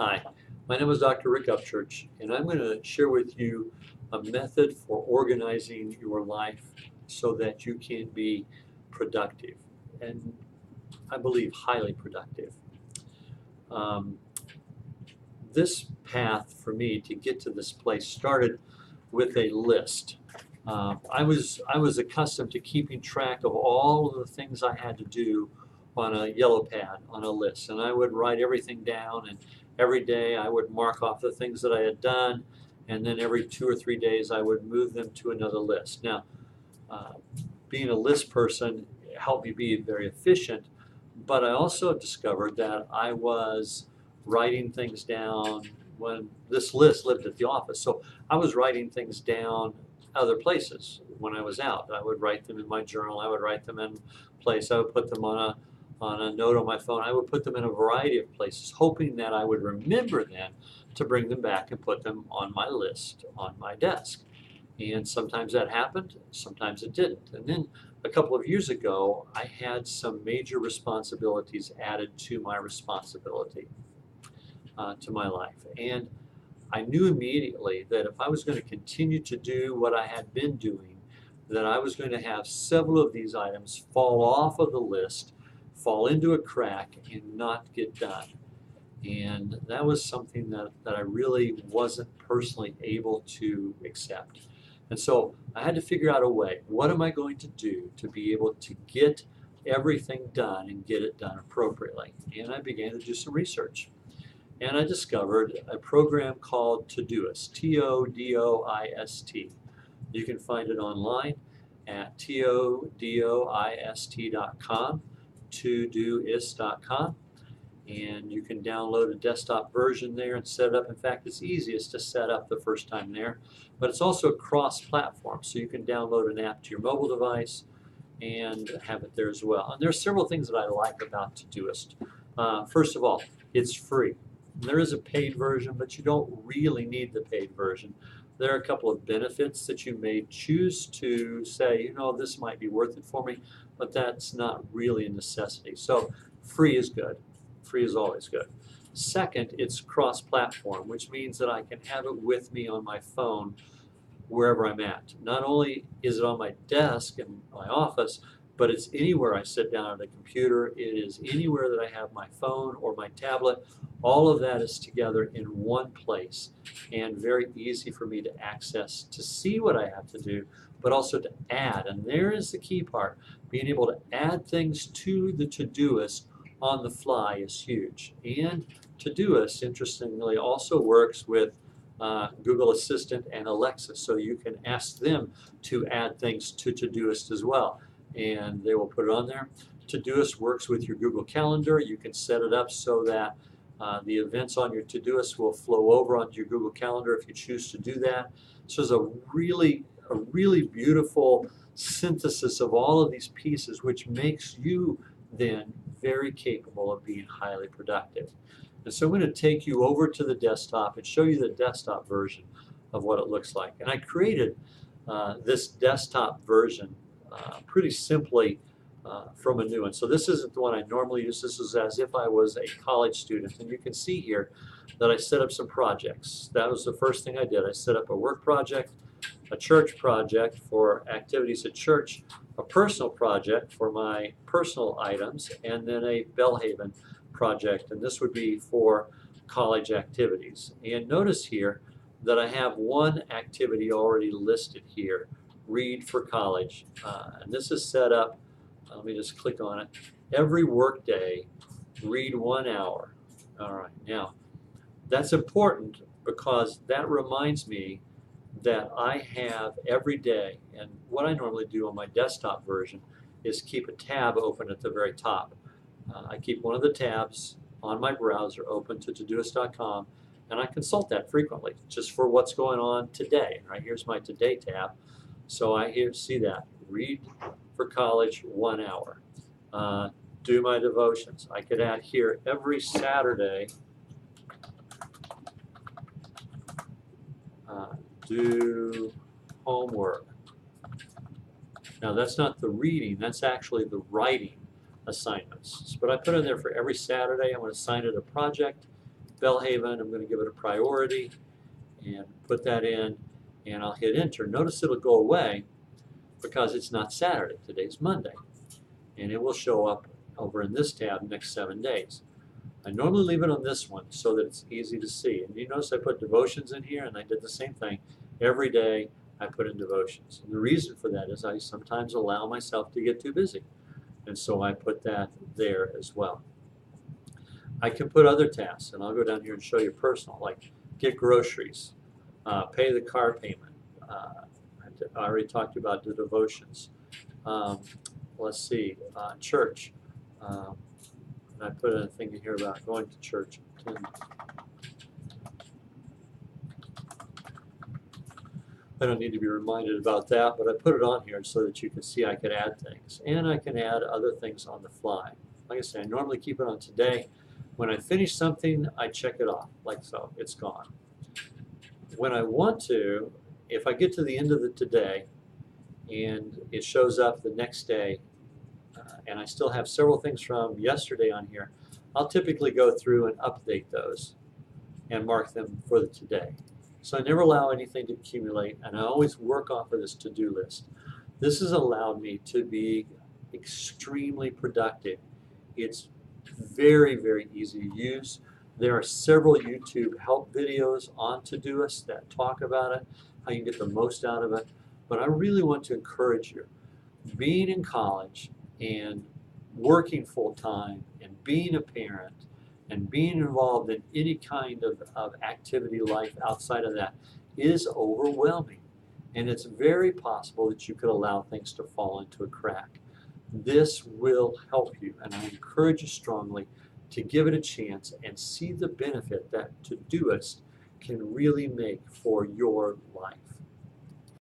Hi, my name is Dr. Rick Upchurch, and I'm going to share with you a method for organizing your life so that you can be productive, and I believe highly productive. Um, this path for me to get to this place started with a list. I was accustomed to keeping track of all of the things I had to do on a yellow pad on a list, and I would write everything down. And every day I would mark off the things that I had done, and then every 2 or 3 days I would move them to another list. Now, uh, being a list person helped me be very efficient, but I also discovered that I was writing things down when this list lived at the office. So I was writing things down other places when I was out. I would write them in my journal. I would write them in place. I would put them on a note on my phone. I would put them in a variety of places, hoping that I would remember then to bring them back and put them on my list on my desk. And sometimes that happened, sometimes it didn't. And then a couple of years ago, I had some major responsibilities added to my responsibility, to my life. And I knew immediately that if I was going to continue to do what I had been doing, that I was going to have several of these items fall off of the list, fall into a crack, and not get done. And that was something that I really wasn't personally able to accept. And so I had to figure out a way. What am I going to do to be able to get everything done and get it done appropriately? And I began to do some research. And I discovered a program called Todoist, Todoist. You can find it online at todoist.com, todoist.com. And you can download a desktop version there and set it up. In fact, it's easiest to set up the first time there, but it's also cross-platform, so you can download an app to your mobile device and have it there as well. And there are several things that I like about Todoist. First of all, it's free. There is a paid version, but you don't really need the paid version. There are a couple of benefits that you may choose to say, you know, this might be worth it for me, but that's not really a necessity. So free is good. Free is always good. Second, it's cross-platform, which means that I can have it with me on my phone wherever I'm at. Not only is it on my desk in my office, but it's anywhere I sit down at a computer. It is anywhere that I have my phone or my tablet. All of that is together in one place and very easy for me to access, to see what I have to do, but also to add. And there is the key part. Being able to add things to the Todoist on the fly is huge. And Todoist, interestingly, also works with Google Assistant and Alexa, so you can ask them to add things to Todoist as well, and they will put it on there. Todoist works with your Google Calendar. You can set it up so that the events on your Todoist will flow over onto your Google Calendar if you choose to do that. So there's a really beautiful synthesis of all of these pieces, which makes you then very capable of being highly productive. And so I'm going to take you over to the desktop and show you the desktop version of what it looks like. And I created this desktop version pretty simply from a new one. So this isn't the one I normally use. This is as if I was a college student. And you can see here that I set up some projects. That was the first thing I did. I set up a work project, a church project for activities at church, a personal project for my personal items, and then a Bellhaven project, and this would be for college activities. And notice here that I have one activity already listed here, Read for College. And this is set up, let me just click on it, every workday, read 1 hour. All right, now that's important because that reminds me that I have every day, and what I normally do on my desktop version is keep a tab open at the very top. I keep one of the tabs on my browser open to Todoist.com, and I consult that frequently just for what's going on today. Right, here's my Today tab. So I here see that, Read for College 1 hour. Do my devotions. I could add here every Saturday, do homework. Now that's not the reading, that's actually the writing assignments. But I put in there for every Saturday, I'm going to assign it a project, Bellhaven, I'm going to give it a priority and put that in, and I'll hit enter. Notice it'll go away because it's not Saturday. Today's Monday. And it will show up over in this tab next 7 days. I normally leave it on this one so that it's easy to see. And you notice I put devotions in here, and I did the same thing. Every day I put in devotions. And the reason for that is I sometimes allow myself to get too busy. And so I put that there as well. I can put other tasks, and I'll go down here and show you personal, like get groceries, pay the car payment. I already talked about the devotions. Let's see, church. And I put a thing in here about going to church. I don't need to be reminded about that, but I put it on here so that you can see I can add things. And I can add other things on the fly. Like I say, I normally keep it on today. When I finish something, I check it off, like so. It's gone. When I want to, if I get to the end of the today and it shows up the next day, and I still have several things from yesterday on here, I'll typically go through and update those and mark them for the today. So I never allow anything to accumulate, and I always work off of this to-do list. This has allowed me to be extremely productive. It's very, very easy to use. There are several YouTube help videos on Todoist that talk about it, how you can get the most out of it. But I really want to encourage you. Being in college and working full-time and being a parent and being involved in any kind of activity life outside of that is overwhelming. And it's very possible that you could allow things to fall into a crack. This will help you, and I encourage you strongly to give it a chance and see the benefit that Todoist can really make for your life.